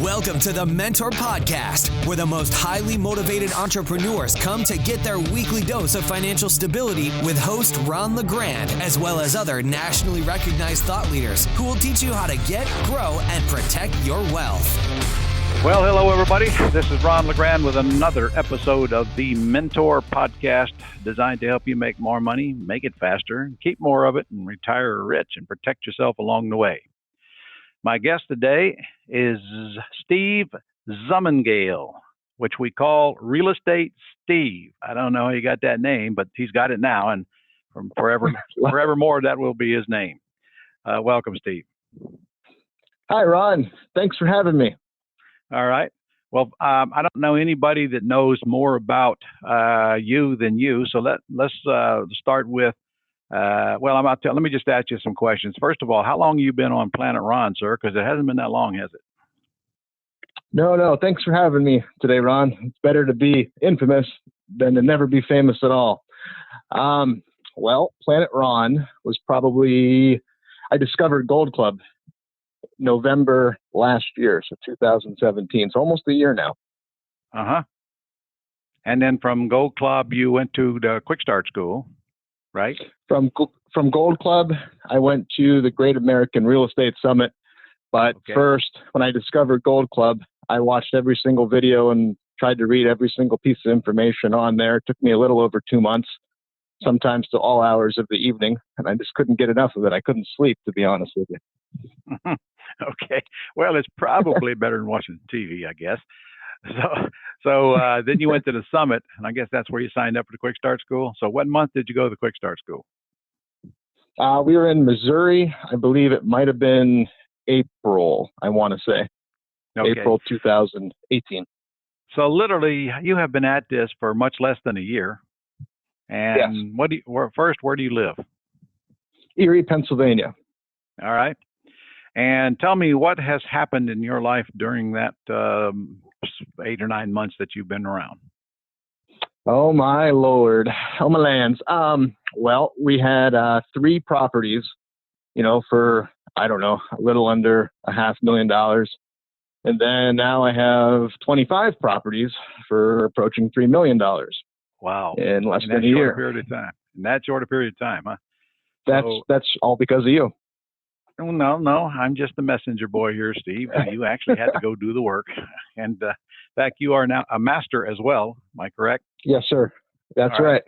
Welcome to the Mentor Podcast, where the most highly motivated entrepreneurs come to get their weekly dose of financial stability with host Ron LeGrand, as well as other nationally recognized thought leaders who will teach you how to get, grow, and protect your wealth. Well, hello, everybody. This is Ron LeGrand with another episode of the Mentor Podcast, designed to help you make more money, make it faster, keep more of it, and retire rich and protect yourself along the way. My guest today is Steve Szumigale, which we call Real Estate Steve. I don't know how he got that name, but he's got it now, and from forevermore, that will be his name. Welcome, Steve. Hi, Ron. Thanks for having me. All right. Well, I don't know anybody that knows more about you than you. So let's start with. Let me just ask you some questions. First of all, how long have you been on Planet Ron, sir? Because it hasn't been that long, has it? No. Thanks for having me today, Ron. It's better to be infamous than to never be famous at all. Planet Ron was probably, I discovered Gold Club November last year, so 2017. So almost a year now. Uh-huh. And then from Gold Club, you went to the Quick Start School, right? From Gold Club, I went to the Great American Real Estate Summit. But First, when I discovered Gold Club, I watched every single video and tried to read every single piece of information on there. It took me a little over 2 months, sometimes to all hours of the evening, and I just couldn't get enough of it. I couldn't sleep, to be honest with you. Okay. Well, it's probably better than watching TV, I guess. So then you went to the summit, and I guess that's where you signed up for the Quick Start School. So what month did you go to the Quick Start School? We were in Missouri. I believe it might have been April, I want to say. Okay. April 2018. So literally, you have been at this for much less than a year. And yes. Where do you live? Erie, Pennsylvania. All right. And tell me what has happened in your life during that 8 or 9 months that you've been around. Oh, my Lord. Oh, my lands. We had 3 properties, for, I don't know, a little under $500,000. And then now I have 25 properties for approaching $3 million. Wow. In less than a year. In that short a period of time, huh? That's all because of you. No, I'm just the messenger boy here, Steve. You actually had to go do the work. And in fact, you are now a master as well. Am I correct? Yes, sir. That's right.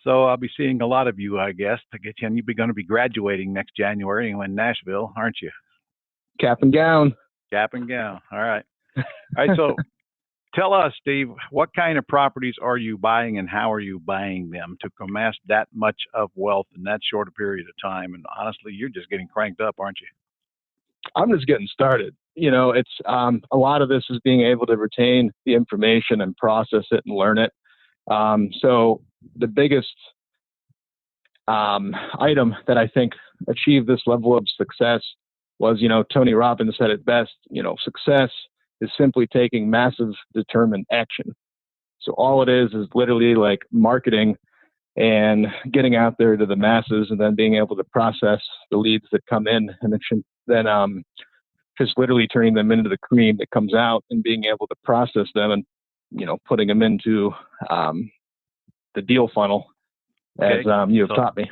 So I'll be seeing a lot of you, I guess, to get you. And you're going to be graduating next January in Nashville, aren't you? Cap and gown. Cap and gown. All right. All right. So tell us, Steve, what kind of properties are you buying and how are you buying them to amass that much of wealth in that short a period of time? And honestly, you're just getting cranked up, aren't you? I'm just getting started. It's a lot of this is being able to retain the information and process it and learn it. So the biggest item that I think achieved this level of success was, Tony Robbins said it best, success is simply taking massive determined action. So all it is literally like marketing and getting out there to the masses and then being able to process the leads that come in and then just literally turning them into the cream that comes out and being able to process them and, putting them into the deal funnel as you have taught me.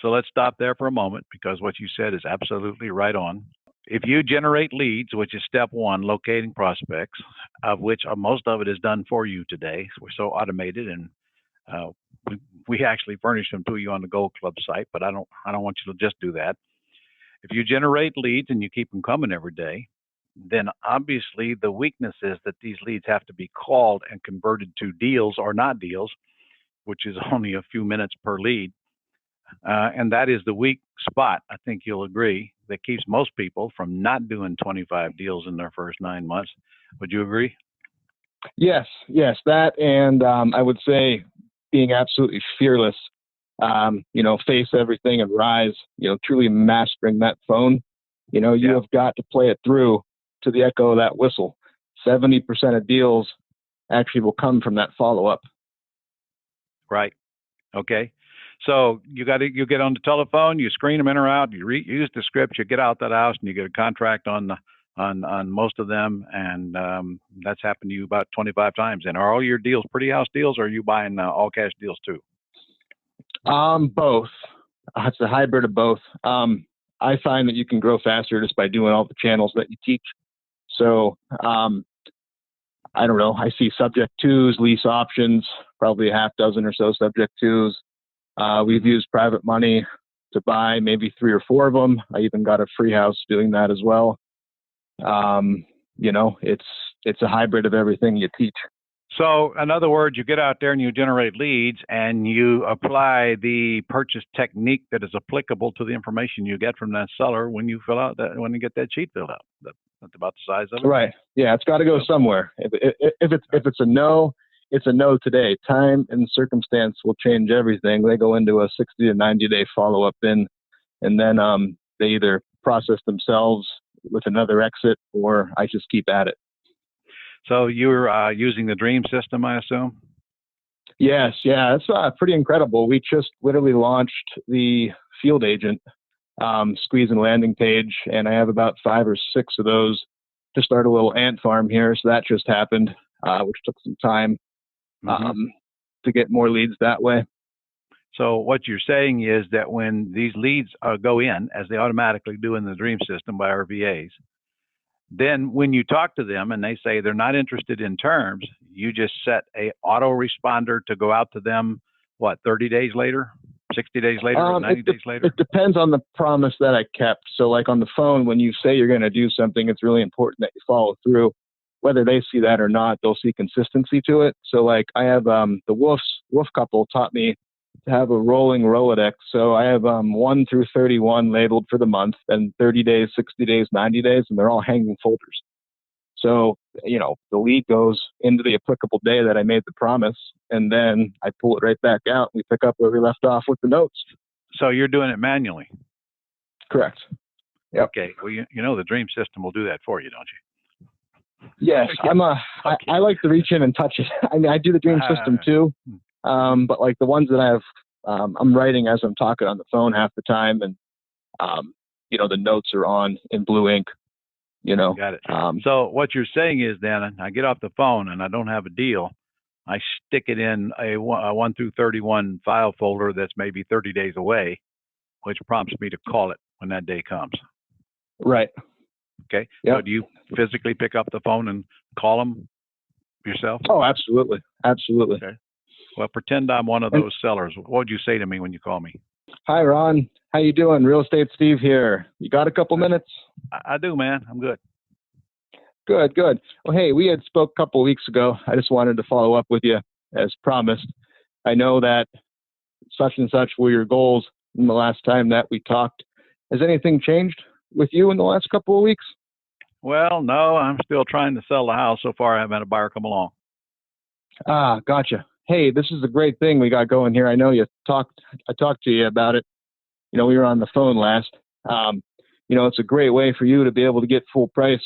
So let's stop there for a moment because what you said is absolutely right on. If you generate leads, which is step one, locating prospects, of which most of it is done for you today. We're so automated, and we actually furnish them to you on the Gold Club site. But I don't want you to just do that. If you generate leads and you keep them coming every day, then obviously the weakness is that these leads have to be called and converted to deals or not deals, which is only a few minutes per lead. And that is the weak spot, I think you'll agree, that keeps most people from not doing 25 deals in their first 9 months. Would you agree? Yes, that. And I would say being absolutely fearless, face everything and rise, truly mastering that phone. You have got to play it through to the echo of that whistle. 70% of deals actually will come from that follow-up. Right. Okay. So you get on the telephone, you screen them in or out, you use the script, you get out that house, and you get a contract on on most of them, and that's happened to you about 25 times. And are all your deals pretty house deals, or are you buying all cash deals too? Both. It's a hybrid of both. I find that you can grow faster just by doing all the channels that you teach. So, I don't know. I see subject twos, lease options, probably a half dozen or so subject twos. We've used private money to buy maybe 3 or 4 of them. I even got a free house doing that as well. It's a hybrid of everything you teach. So, in other words, you get out there and you generate leads and you apply the purchase technique that is applicable to the information you get from that seller when you get that sheet filled out. That's about the size of it. Right. Yeah, it's got to go somewhere. If it's a no, it's a no today. Time and circumstance will change everything. They go into a 60 to 90 day follow up and then they either process themselves with another exit or I just keep at it. So you're using the Dream system, I assume? Yes. Yeah. It's pretty incredible. We just literally launched the field agent squeeze and landing page, and I have about 5 or 6 of those to start a little ant farm here. So that just happened, which took some time to get more leads that way. So what you're saying is that when these leads go in, as they automatically do in the Dream system by our VAs, then when you talk to them and they say they're not interested in terms, you just set a autoresponder to go out to them, 30 days later, 60 days later, 90 days later? It depends on the promise that I kept. So like on the phone, when you say you're going to do something, it's really important that you follow through. Whether they see that or not, they'll see consistency to it. So like I have the Wolf couple taught me to have a rolling Rolodex. So I have 1 through 31 labeled for the month, and 30 days, 60 days, 90 days, and they're all hanging folders. So, the lead goes into the applicable day that I made the promise, and then I pull it right back out. We pick up where we left off with the notes. So you're doing it manually? Correct. Yep. Okay. Well, the Dream system will do that for you, don't you? Yes. I like to reach in and touch it. I mean, I do the Dream system too. But like the ones that I have, I'm writing as I'm talking on the phone half the time, and the notes are on in blue ink. Got it. So what you're saying is then I get off the phone and I don't have a deal. I stick it in a 1 through 31 file folder that's maybe 30 days away, which prompts me to call it when that day comes. Right. Okay. Yep. So do you physically pick up the phone and call them yourself? Oh, absolutely. Absolutely. Okay. Well, pretend I'm one of those sellers. What would you say to me when you call me? Hi, Ron. How you doing? Real Estate Steve here. You got a couple minutes? I do, man. I'm good. Good. Well, hey, we had spoke a couple of weeks ago. I just wanted to follow up with you as promised. I know that such and such were your goals in the last time that we talked. Has anything changed with you in the last couple of weeks? Well, no, I'm still trying to sell the house. So far, I haven't had a buyer come along. Gotcha. Hey, this is a great thing we got going here. I know I talked to you about it. We were on the phone last. It's a great way for you to be able to get full price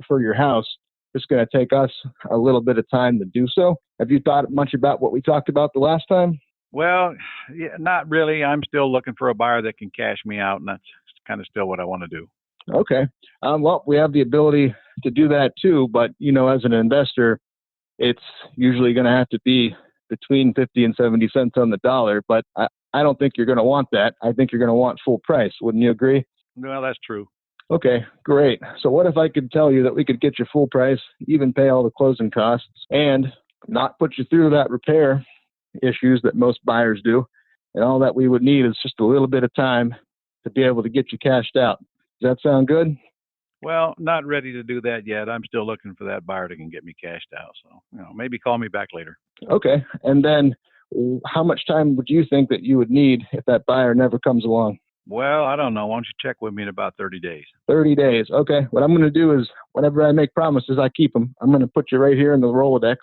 for your house. It's going to take us a little bit of time to do so. Have you thought much about what we talked about the last time? Well, yeah, not really. I'm still looking for a buyer that can cash me out, and that's kind of still what I want to do. Okay. Well, we have the ability to do that too, but as an investor, it's usually going to have to be between 50 and 70 cents on the dollar, but I don't think you're going to want that. I think you're going to want full price. Wouldn't you agree? Well, that's true. Okay, great. So what if I could tell you that we could get you full price, even pay all the closing costs, and not put you through that repair issues that most buyers do, and all that we would need is just a little bit of time to be able to get you cashed out. Does that sound good? Well, not ready to do that yet. I'm still looking for that buyer that can get me cashed out. So, maybe call me back later. Okay. And then how much time would you think that you would need if that buyer never comes along? Well, I don't know. Why don't you check with me in about 30 days? 30 days. Okay. What I'm going to do is whenever I make promises, I keep them. I'm going to put you right here in the Rolodex,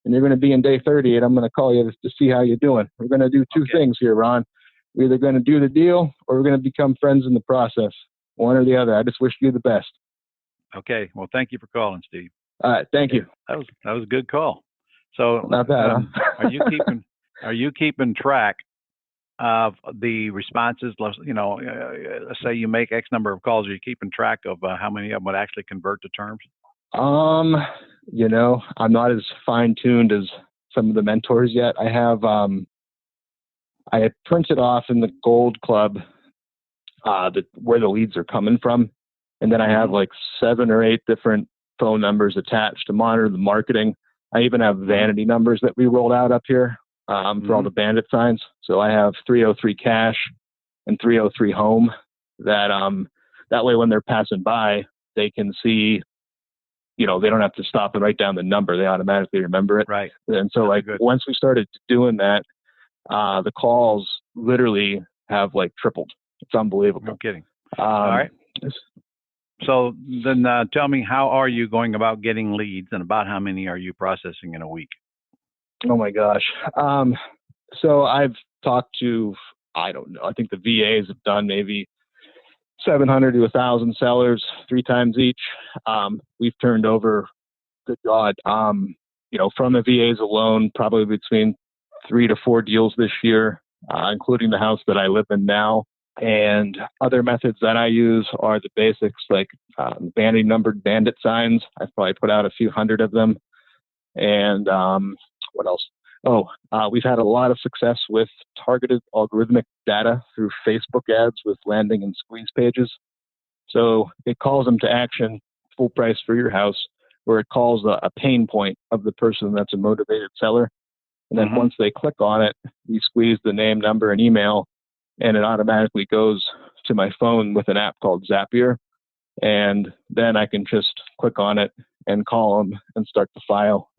and you're going to be in day 30, and I'm going to call you to see how you're doing. We're going to do two things here, Ron. We're either going to do the deal or we're going to become friends in the process. One or the other. I just wish you the best. Okay. Well, thank you for calling, Steve. All right. Thank you. That was a good call. So not bad. Are you keeping track of the responses? You know, let's say you make X number of calls. Are you keeping track of how many of them would actually convert to terms? You know, I'm not as fine tuned as some of the mentors yet. I have I had printed off in the Gold Club where the leads are coming from, and then I have like 7 or 8 different phone numbers attached to monitor the marketing. I even have vanity numbers that we rolled out up here for all the bandit signs. So I have 303 cash and 303 home. That way when they're passing by, they can see. You know, they don't have to stop and write down the number; they automatically remember it. Right. And so, like, once we started doing that, the calls literally have like tripled. It's unbelievable. No kidding. All right. So then tell me, how are you going about getting leads, and about how many are you processing in a week? Oh my gosh. So I've talked to, I don't know, I think the VAs have done maybe 700 to 1,000 sellers 3 times each. We've turned over, good God, you know, from the VAs alone, probably between 3 to 4 deals this year, including the house that I live in now. And other methods that I use are the basics, like vanity numbered bandit signs. I've probably put out a few hundred of them. And what else? We've had a lot of success with targeted algorithmic data through Facebook ads with landing and squeeze pages. So it calls them to action, full price for your house, where it calls a pain point of the person that's a motivated seller. And then once they click on it, you squeeze the name, number, and email, and it automatically goes to my phone with an app called Zapier. And then I can just click on it and call them and start the file.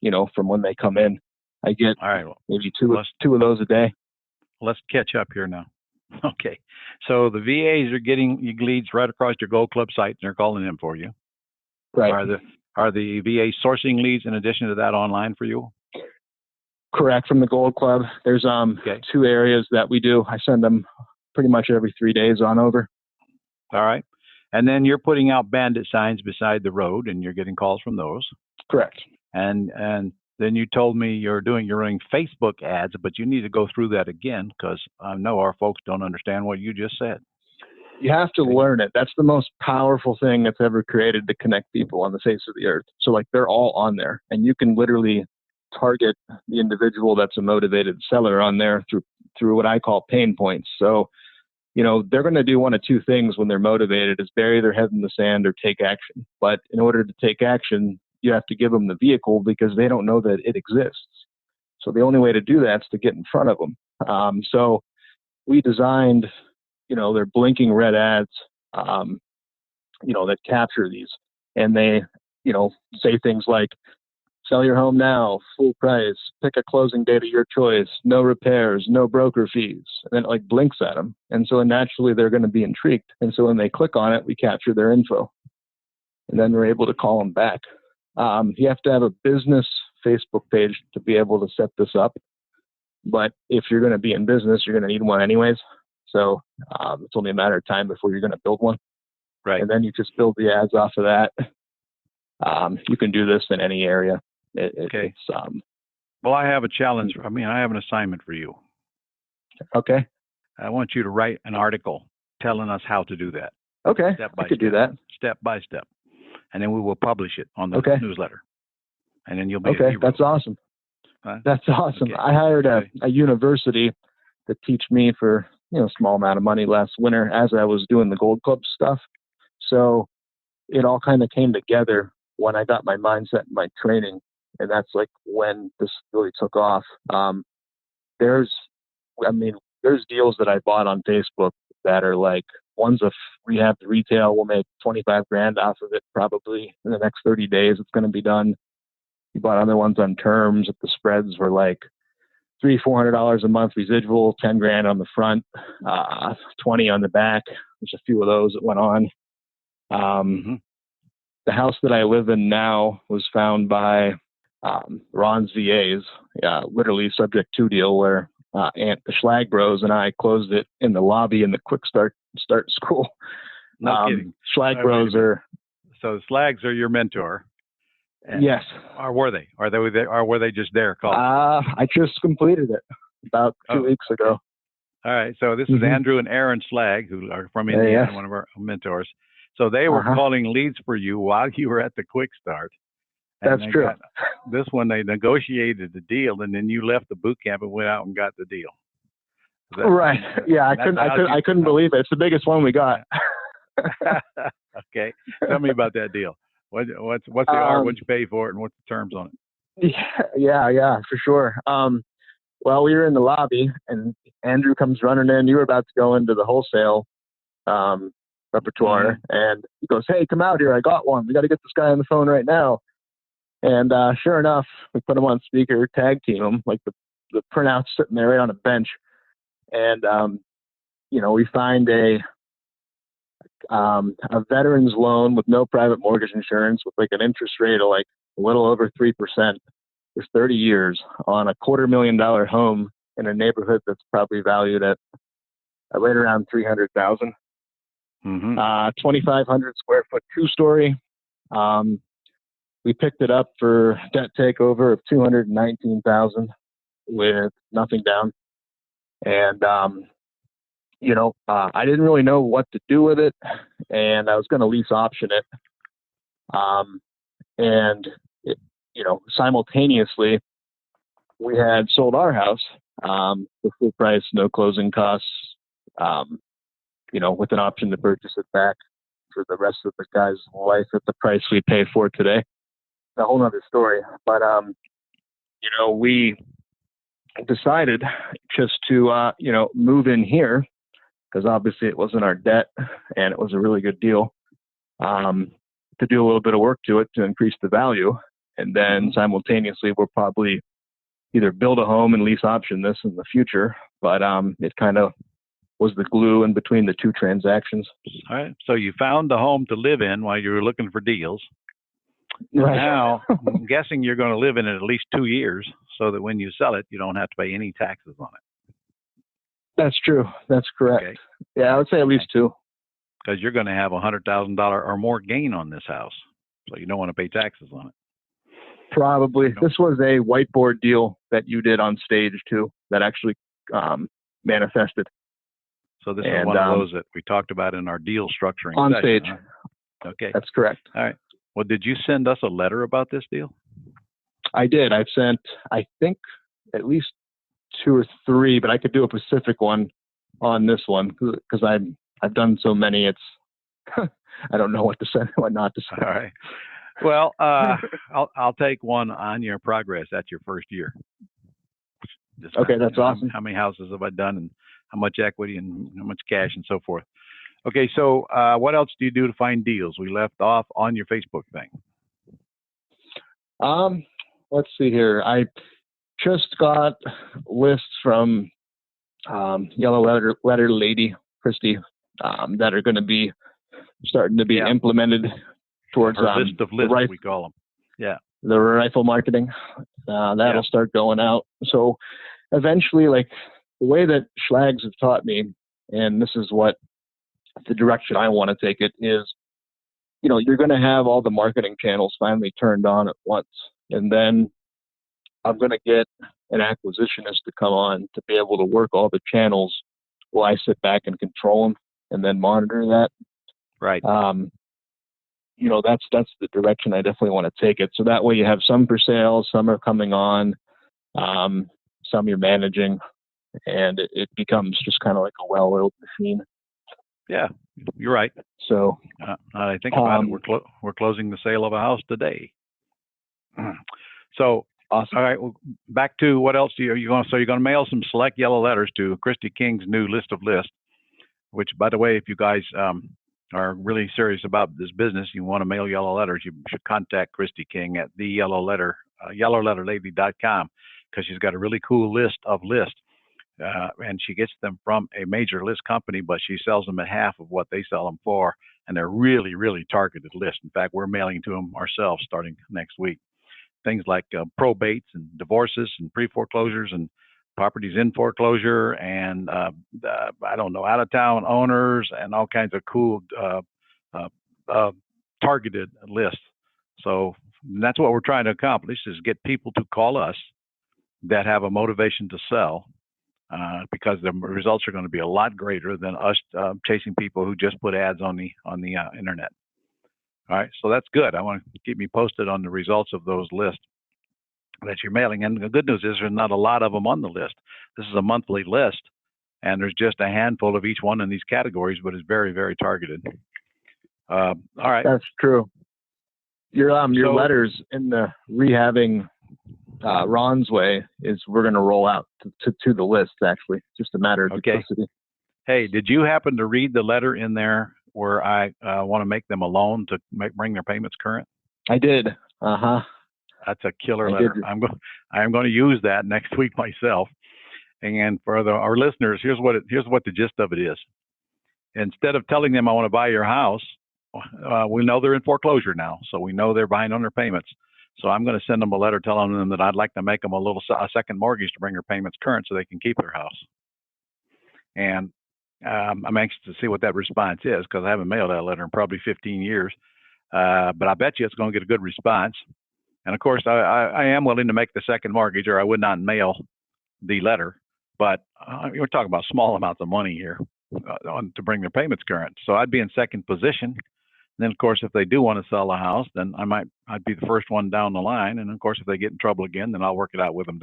You know, from when they come in, I get maybe two of those a day. Let's catch up here now. Okay. So the VAs are getting you leads right across your Gold Club site, and they're calling them for you. Right. Are the VA sourcing leads in addition to that online for you? Correct. From the Gold Club, there's 2 areas that we do. I send them pretty much every 3 days on over. All right. And then you're putting out bandit signs beside the road, and you're getting calls from those. Correct. And then you told me you're running Facebook ads, but you need to go through that again, because I know our folks don't understand what you just said. You have to learn it. That's the most powerful thing that's ever created to connect people on the face of the earth. So like they're all on there, and you can literally target the individual that's a motivated seller on there through what I call pain points. So, you know, they're going to do one of 2 things when they're motivated: is bury their head in the sand or take action. But in order to take action, you have to give them the vehicle, because they don't know that it exists. So the only way to do that is to get in front of them. So we designed, you know, they're blinking red ads, you know, that capture these, and they, you know, say things like, sell your home now, full price, pick a closing date of your choice, no repairs, no broker fees. And then it like blinks at them. And so naturally they're going to be intrigued. And so when they click on it, we capture their info, and then we're able to call them back. You have to have a business Facebook page to be able to set this up. But if you're going to be in business, you're going to need one anyways. So it's only a matter of time before you're going to build one. Right. And then you just build the ads off of that. You can do this in any area. Okay. Well, I have a challenge. I have an assignment for you. Okay. I want you to write an article telling us how to do that. Okay. Step by I could step. do that. Step by step. And then we will publish it on the newsletter. And then you'll be okay. That's awesome. That's awesome. Okay. I hired a university to teach me for a small amount of money last winter as I was doing the Gold Club stuff. So it all kind of came together when I got my mindset and my training, and that's like when this really took off. There's deals that I bought on Facebook that are like, one's a rehab to retail. We'll make $25,000 off of it probably in the next 30 days. It's going to be done. You bought other ones on terms that the spreads were like $300-$400 a month residual, $10,000 on the front, 20 on the back. There's a few of those that went on. The house that I live in now was found by Ron's VAs, literally subject to deal, where the Schlag Bros and I closed it in the lobby in the quick start school. No kidding. Schlag Bros are. So Slags are your mentor. Yes. Or were they? Or were they just there? I just completed it. about 2 weeks ago. All right. So this is Andrew and Aaron Slag, who are from Indiana, one of our mentors. So they were calling leads for you while you were at the Quick Start. And That's true. This one, they negotiated the deal, and then you left the boot camp and went out and got the deal. Right. Yeah, I couldn't believe it. It's the biggest one we got. Okay. Tell me about that deal. What's the art? What'd you pay for it, and what's the terms on it? Yeah, for sure. Well, we were in the lobby, and Andrew comes running in. You were about to go into the wholesale repertoire, and he goes, "Hey, come out here. I got one. We got to get this guy on the phone right now." And sure enough, we put him on speaker, tag team him, like the printout sitting there right on a bench. And, we find a veteran's loan with no private mortgage insurance with like an interest rate of like a little over 3% for 30 years on a $250,000 home in a neighborhood that's probably valued at right around 300,000. 2,500 square foot 2-story. We picked it up for debt takeover of 219,000 with nothing down. And, I didn't really know what to do with it, and I was going to lease option it. Simultaneously, we had sold our house for full price, no closing costs, with an option to purchase it back for the rest of the guy's life at the price we paid for it today. A whole nother story. But, we decided just to, move in here because obviously it wasn't our debt and it was a really good deal, to do a little bit of work to it to increase the value. And then simultaneously, we'll probably either build a home and lease option this in the future. But it kind of was the glue in between the two transactions. All right. So you found the home to live in while you were looking for deals. Right. Now, I'm guessing you're going to live in it at least 2 years so that when you sell it, you don't have to pay any taxes on it. That's true. That's correct. Okay. Yeah, I would say at least 2. Because you're going to have $100,000 or more gain on this house. So you don't want to pay taxes on it. Probably. This was a whiteboard deal that you did on stage too, that actually manifested. So this is one of those that we talked about in our deal structuring on session, stage. Huh? Okay. That's correct. All right. Well, did you send us a letter about this deal? I did. I've sent, I think, at least 2 or 3, but I could do a specific one on this one because I've done so many. It's I don't know what to send, what not to send. All right. Well, I'll take one on your progress at your first year. Okay, that's awesome. How many houses have I done, and how much equity, and how much cash, and so forth. Okay, so what else do you do to find deals? We left off on your Facebook thing. Let's see here. I just got lists from Yellow Letter Lady Christy that are going to be starting to be implemented towards her list of lists, we call them. Yeah. The rifle marketing. That'll start going out. So eventually, like the way that Schlags have taught me, and this is what the direction I want to take it is, you're going to have all the marketing channels finally turned on at once. And then I'm going to get an acquisitionist to come on to be able to work all the channels while I sit back and control them and then monitor that. Right. That's the direction I definitely want to take it. So that way you have some for sale, some are coming on, some you're managing, and it becomes just kind of like a well-oiled machine. Yeah, you're right. So I think about it. We're closing the sale of a house today. So awesome. All right. Well, back to what else you're going to. So you're going to mail some select yellow letters to Christy King's new list of lists. Which, by the way, if you guys are really serious about this business, you want to mail yellow letters, you should contact Christy King at the yellowletterlady.com because she's got a really cool list of lists. And she gets them from a major list company, but she sells them at half of what they sell them for. And they're really, really targeted lists. In fact, we're mailing to them ourselves starting next week. Things like probates and divorces and pre-foreclosures and properties in foreclosure and, out of town owners and all kinds of cool targeted lists. So that's what we're trying to accomplish is get people to call us that have a motivation to sell because the results are going to be a lot greater than us chasing people who just put ads on the internet. All right, so that's good. I want to keep me posted on the results of those lists that you're mailing. And the good news is there's not a lot of them on the list. This is a monthly list, and there's just a handful of each one in these categories, but it's very, very targeted. All right. That's true. Your letters in the rehabbing Ron's way is we're going to roll out to the list, actually. Just a matter of simplicity. Hey, did you happen to read the letter in there where I want to make them a loan to bring their payments current? I did. That's a killer letter. I'm going to use that next week myself. And for our listeners, here's what the gist of it is. Instead of telling them I want to buy your house, we know they're in foreclosure now, so we know they're behind on their payments. So I'm going to send them a letter telling them that I'd like to make them a second mortgage to bring their payments current so they can keep their house. And I'm anxious to see what that response is because I haven't mailed that letter in probably 15 years. But I bet you it's going to get a good response. And of course, I am willing to make the second mortgage, or I would not mail the letter. But we're talking about small amounts of money here to bring their payments current. So I'd be in second position. And then, of course, if they do want to sell a house, then I'd be the first one down the line. And of course, if they get in trouble again, then I'll work it out with them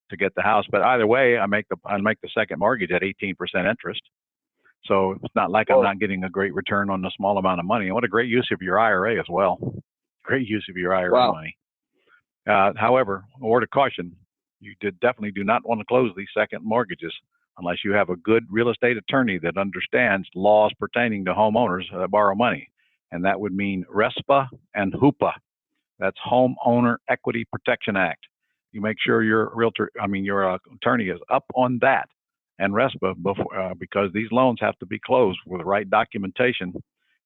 to get the house. But either way, I make the second mortgage at 18% interest. So it's not like I'm not getting a great return on the small amount of money. And what a great use of your IRA as well. Great use of your IRA money. However, a word of caution, you definitely do not want to close these second mortgages unless you have a good real estate attorney that understands laws pertaining to homeowners that borrow money. And that would mean RESPA and HOOPA. That's Homeowner Equity Protection Act. You make sure your attorney is up on that and RESPA because these loans have to be closed with the right documentation.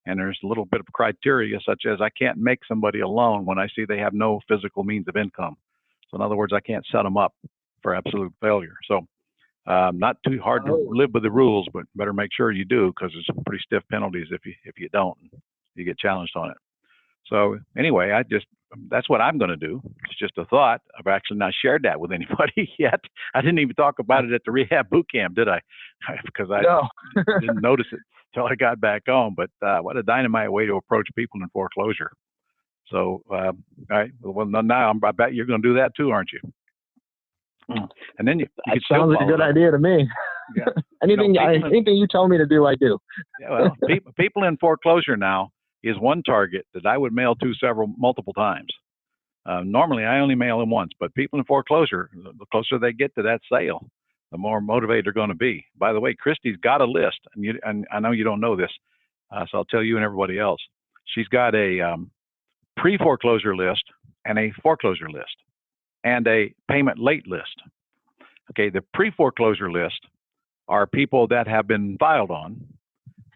And there's a little bit of criteria such as I can't make somebody a loan when I see they have no physical means of income. So in other words, I can't set them up for absolute failure. So not too hard to live with the rules, but better make sure you do because there's some pretty stiff penalties if you don't. You get challenged on it. So anyway, that's what I'm going to do. It's just a thought. I've actually not shared that with anybody yet. I didn't even talk about it at the rehab boot camp, did I? Because I didn't notice it until I got back home. But what a dynamite way to approach people in foreclosure. So, all right. Well, now I bet you're going to do that too, aren't you? And then you sounds like a good idea to me. Yeah. Anything you tell me to do, I do. Yeah, well, people in foreclosure now is one target that I would mail to multiple times. Normally, I only mail them once, but people in foreclosure, the closer they get to that sale, the more motivated they're going to be. By the way, Christy's got a list, and I know you don't know this, so I'll tell you and everybody else. She's got a pre-foreclosure list and a foreclosure list and a payment late list. Okay, the pre-foreclosure list are people that have been filed on.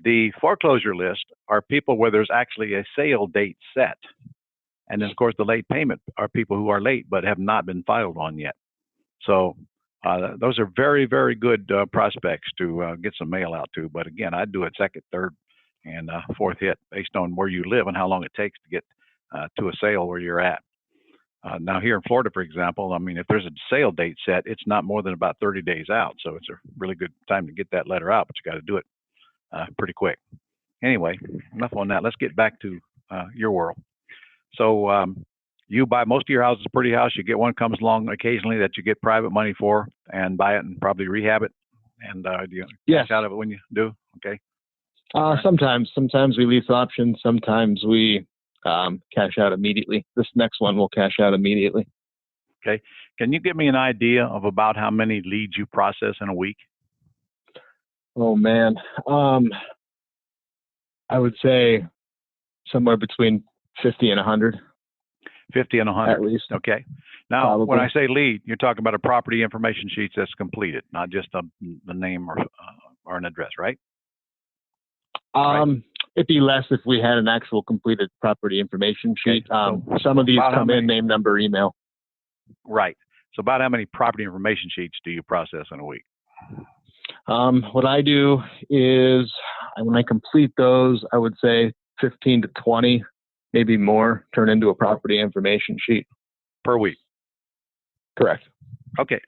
The foreclosure list are people where there's actually a sale date set. And then, of course, the late payment are people who are late but have not been filed on yet. So those are very, very good prospects to get some mail out to. But again, I'd do it second, third, and fourth hit based on where you live and how long it takes to get to a sale where you're at. Now, here in Florida, for example, I mean, if there's a sale date set, it's not more than about 30 days out. So it's a really good time to get that letter out, but you got to do it pretty quick. Anyway, enough on that. Let's get back to your world. So you buy most of your houses a pretty house. You get one comes along occasionally that you get private money for and buy it and probably rehab it. And do you cash out of it when you do? Okay. Sometimes we lease options. Sometimes we cash out immediately. This next one will cash out immediately. Okay. Can you give me an idea of about how many leads you process in a week? Oh, man. I would say somewhere between 50 and 100. 50 and 100. At least. Okay. Now, probably. When I say lead, you're talking about a property information sheet that's completed, not just the name or an address, right? Right. It'd be less if we had an actual completed property information sheet. Okay. Some of these come in name, number, email. Right. So about how many property information sheets do you process in a week? What I do is when I complete those, I would say 15 to 20, maybe more, turn into a property information sheet. Per week? Correct. Okay.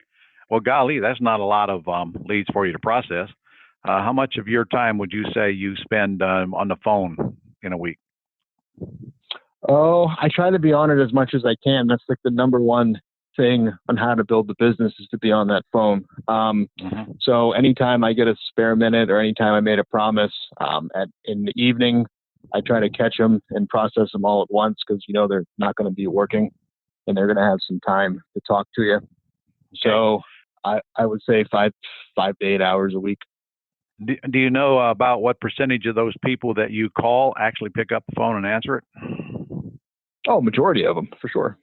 Well, golly, that's not a lot of leads for you to process. How much of your time would you say you spend on the phone in a week? Oh, I try to be on it as much as I can. That's like the number one thing on how to build the business is to be on that phone. So anytime I get a spare minute or anytime I made a promise in the evening, I try to catch them and process them all at once because, they're not going to be working and they're going to have some time to talk to you. Okay. So I would say 5 to 8 hours a week. Do you know about what percentage of those people that you call actually pick up the phone and answer it? Oh, majority of them, for sure.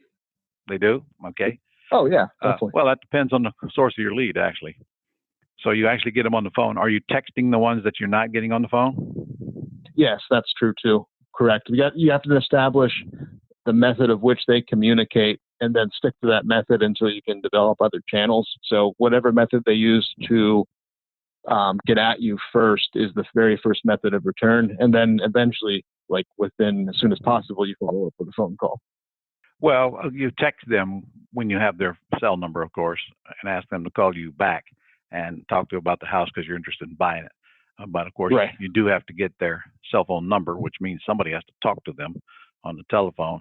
They do? Okay. Oh, yeah, definitely. Well, that depends on the source of your lead, actually. So you actually get them on the phone. Are you texting the ones that you're not getting on the phone? Yes, that's true, too. Correct. You have to establish the method of which they communicate and then stick to that method until you can develop other channels. So whatever method they use to get at you first is the very first method of return. And then eventually, like as soon as possible, you follow up with a phone call. Well, you text them when you have their cell number, of course, and ask them to call you back and talk to you about the house because you're interested in buying it. But of course, right. You do have to get their cell phone number, which means somebody has to talk to them on the telephone.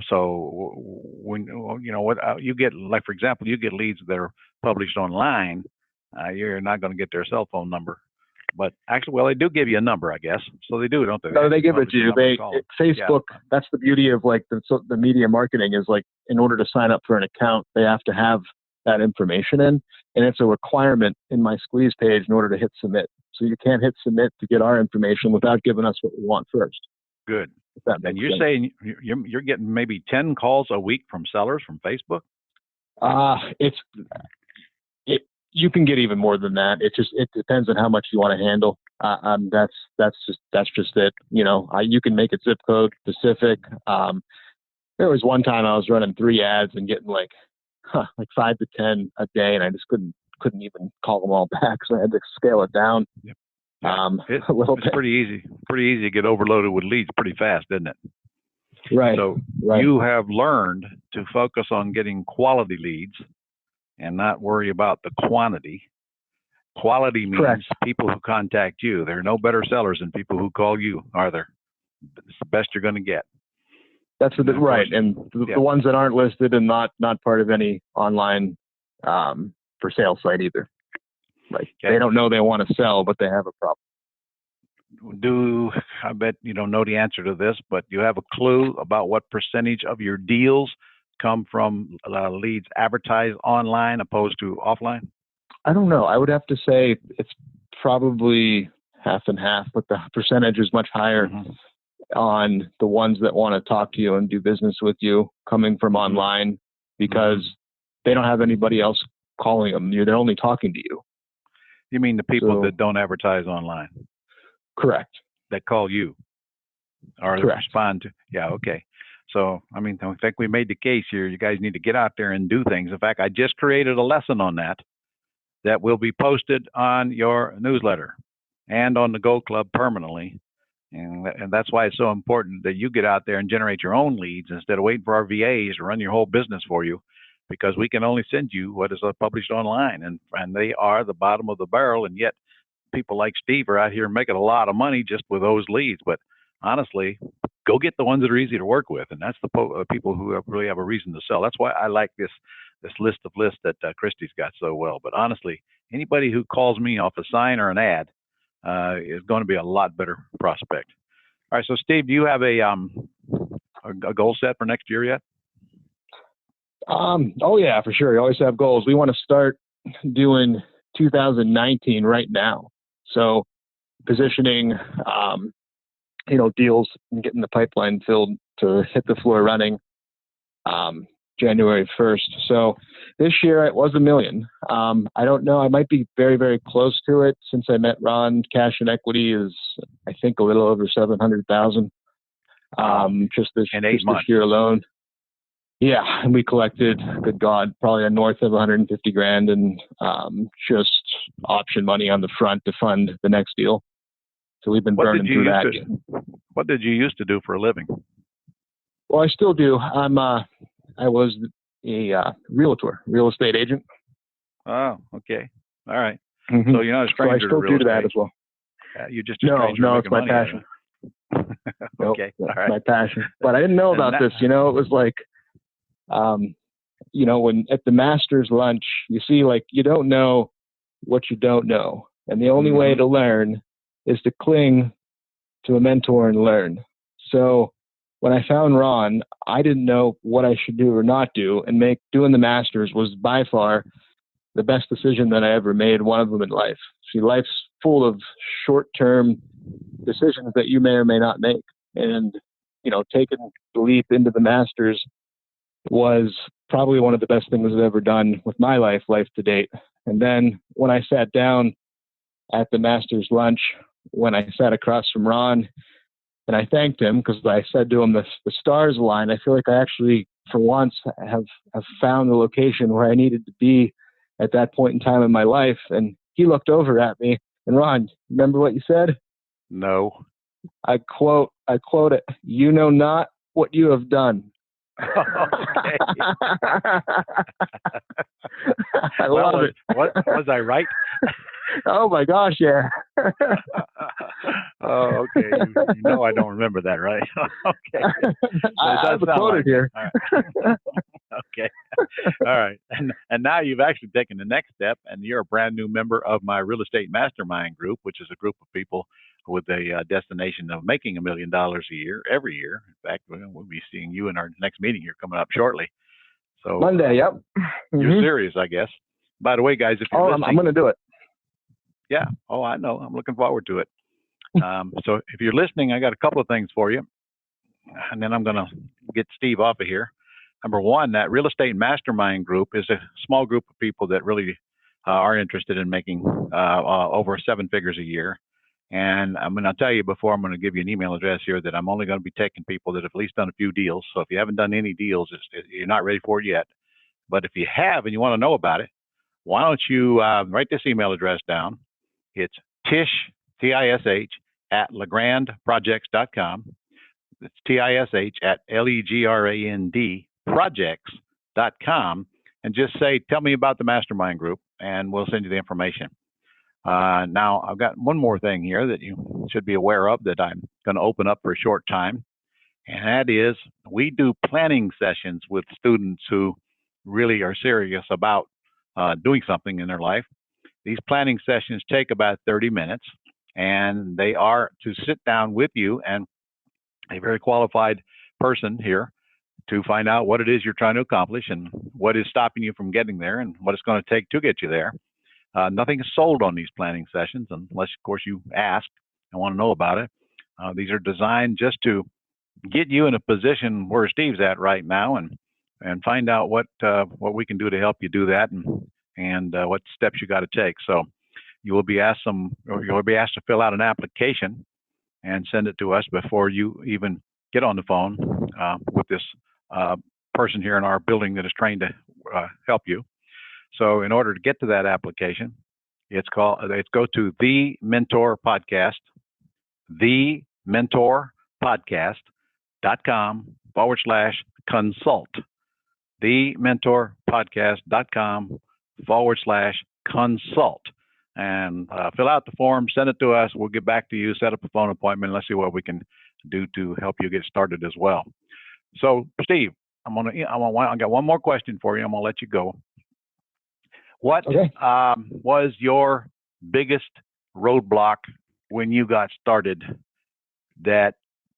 So when you get, like for example, you get leads that are published online, you're not going to get their cell phone number. But actually, well, they do give you a number, I guess. So they do, don't they? No, they give it to you. Facebook. Yeah. That's the beauty of like the media marketing is like in order to sign up for an account, they have to have that information in, and it's a requirement in my squeeze page in order to hit submit. So you can't hit submit to get our information without giving us what we want first. Good. And you're saying you're getting maybe 10 calls a week from sellers from Facebook? You can get even more than that. It depends on how much you want to handle. That's just it. You can make it zip code specific. There was one time I was running 3 ads and getting like 5 to 10 a day, and I just couldn't even call them all back, so I had to scale it down. Yep. A little it's bit. Pretty easy to get overloaded with leads pretty fast, isn't it? Right. So you have learned to focus on getting quality leads and not worry about the quantity. Quality means Correct. People who contact you. There are no better sellers than people who call you, are there? It's the best you're going to get. That's right. And the ones that aren't listed and not part of any online for sale site either. Like They don't know they want to sell, but they have a problem. I bet you don't know the answer to this, but do you have a clue about what percentage of your deals come from leads advertised online opposed to offline? I don't know. I would have to say it's probably half and half, but the percentage is much higher on the ones that want to talk to you and do business with you coming from online because they don't have anybody else calling them. They're only talking to you. You mean the people that don't advertise online? Correct. That call you or respond to? Yeah, okay. So, I think we made the case here. You guys need to get out there and do things. In fact, I just created a lesson on that will be posted on your newsletter and on the Gold Club permanently. And that's why it's so important that you get out there and generate your own leads instead of waiting for our VAs to run your whole business for you, because we can only send you what is published online, and they are the bottom of the barrel. And yet people like Steve are out here making a lot of money just with those leads. But honestly, go get the ones that are easy to work with, and that's the people who really have a reason to sell. That's why I like this list of lists that Christy's got so well. But honestly, anybody who calls me off a sign or an ad is going to be a lot better prospect. All right, so Steve, do you have a goal set for next year yet? Oh yeah, for sure. You always have goals. We want to start doing 2019 right now. So positioning, deals and getting the pipeline filled to hit the floor running January 1st. So this year it was $1 million. I don't know. I might be very, very close to it. Since I met Ron, cash and equity is, I think, a little over 700,000. Just this year alone. Yeah, and we collected, good God, probably north of 150 grand and just option money on the front to fund the next deal. So we've been burning through that. What did you used to do for a living? Well, I still do. I was a realtor, real estate agent. Oh, okay. All right. Mm-hmm. So you're not a So I stranger to still real do that estate. as well. You're just a No, stranger no, making it's my money at passion. it. Nope, Okay. that's All right. my passion. But I didn't know And about this. It was like, when at the master's lunch, you see, like, you don't know what you don't know. And the only way to learn is to cling to a mentor and learn. So when I found Ron, I didn't know what I should do or not do. And doing the master's was by far the best decision that I ever made, one of them in life. See, life's full of short-term decisions that you may or may not make. And, taking the leap into the master's was probably one of the best things I've ever done with my life to date. And then when I sat down at the master's lunch, when I sat across from Ron, and I thanked him because I said to him, the stars aligned. I feel like I actually, for once, have found the location where I needed to be at that point in time in my life. And he looked over at me, and Ron, remember what you said? No. I quote it, "You know not what you have done." Okay. I love it. Was I right? Oh my gosh, yeah. Oh, okay. You know I don't remember that, right? Okay. I have a quote here. All right. Okay. All right. And now you've actually taken the next step, and you're a brand new member of my real estate mastermind group, which is a group of people with a destination of making $1 million a year, every year. In fact, we'll be seeing you in our next meeting here coming up shortly. So Monday, yep. You're serious, I guess. By the way, guys, if you're listening, I'm going to do it. Yeah. Oh, I know. I'm looking forward to it. So if you're listening, I got a couple of things for you, and then I'm going to get Steve off of here. Number one, that real estate mastermind group is a small group of people that really are interested in making over 7 figures a year. And I'm going to tell you before I'm going to give you an email address here that I'm only going to be taking people that have at least done a few deals. So if you haven't done any deals, you're not ready for it yet. But if you have and you want to know about it, why don't you write this email address down? It's Tish, T-I-S-H, at LeGrandProjects.com. It's T-I-S-H at L-E-G-R-A-N-D projects.com. And just say, tell me about the mastermind group, and we'll send you the information. Now, I've got one more thing here that you should be aware of that I'm going to open up for a short time. And that is, we do planning sessions with students who really are serious about doing something in their life. These planning sessions take about 30 minutes, and they are to sit down with you and a very qualified person here to find out what it is you're trying to accomplish and what is stopping you from getting there and what it's going to take to get you there. Nothing is sold on these planning sessions unless, of course, you ask and want to know about it. These are designed just to get you in a position where Steve's at right now and find out what we can do to help you do that and what steps you got to take. So you'll be asked to fill out an application and send it to us before you even get on the phone with this person here in our building that is trained to help you. So in order to get to that application, go to The Mentor Podcast, thementorpodcast.com/consult, thementorpodcast.com/consult, and fill out the form, send it to us. We'll get back to you, set up a phone appointment. Let's see what we can do to help you get started as well. So, Steve, I got one more question for you. I'm gonna let you go. What was your biggest roadblock when you got started that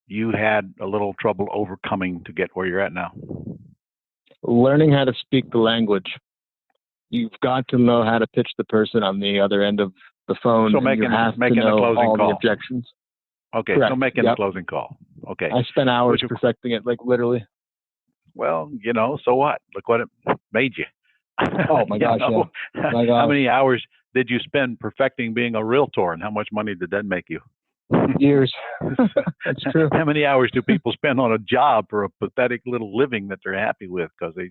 you had a little trouble overcoming to get where you're at now? Learning how to speak the language. You've got to know how to pitch the person on the other end of the phone. So making the closing call. The objections. Okay, correct. So making the closing call. Okay. I spent hours perfecting it, like literally. Well, so what? Look what it made you. Oh my gosh, yeah. My gosh. How many hours did you spend perfecting being a realtor, and how much money did that make you? Years. That's true. How many hours do people spend on a job for a pathetic little living that they're happy with because they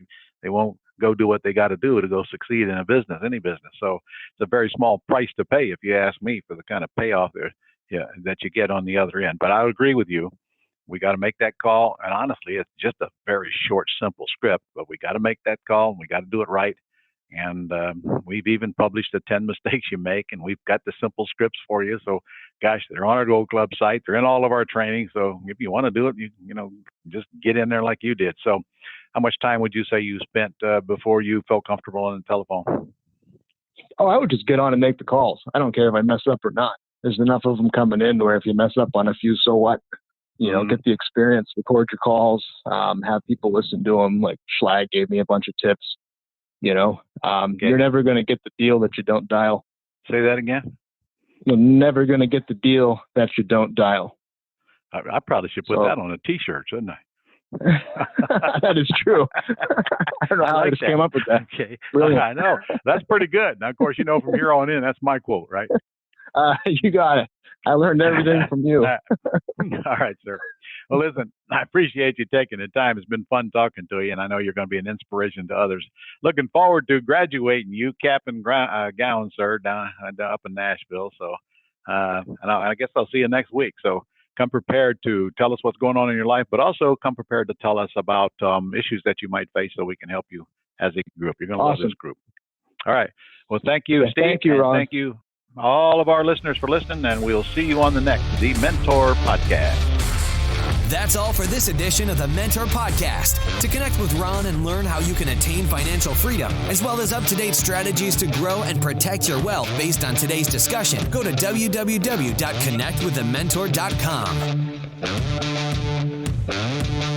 won't go do what they got to do to go succeed in a business, any business? So it's a very small price to pay, if you ask me, for the kind of payoff that you get on the other end. But I agree with you. We got to make that call. And honestly, it's just a very short, simple script, but we got to make that call and we got to do it right. And we've even published the 10 mistakes you make, and we've got the simple scripts for you. So, gosh, they're on our Gold Club site. They're in all of our training. So if you want to do it, you know, just get in there like you did. So how much time would you say you spent before you felt comfortable on the telephone? Oh, I would just get on and make the calls. I don't care if I mess up or not. There's enough of them coming in where if you mess up on a few, so what? You know, get the experience, record your calls, have people listen to them. Like Schlag gave me a bunch of tips. You know, you're never going to get the deal that you don't dial. Say that again. You're never going to get the deal that you don't dial. I probably should put that on a T-shirt, shouldn't I? That is true. I don't know how I just came up with that. Okay. Brilliant. I know. That's pretty good. Now, of course, you know, from here on in, that's my quote, right? You got it. I learned everything from you. All right, sir. Well, listen, I appreciate you taking the time. It's been fun talking to you, and I know you're going to be an inspiration to others. Looking forward to graduating you, cap and gown, sir, down up in Nashville. So, and I guess I'll see you next week. So come prepared to tell us what's going on in your life, but also come prepared to tell us about issues that you might face so we can help you as a group. You're going to love this group. All right. Well, thank you, Steve. Thank you, Ron. Thank you, all of our listeners, for listening, and we'll see you on the next The Mentor Podcast. That's all for this edition of the Mentor Podcast. To connect with Ron and learn how you can attain financial freedom, as well as up-to-date strategies to grow and protect your wealth based on today's discussion, go to www.connectwiththementor.com.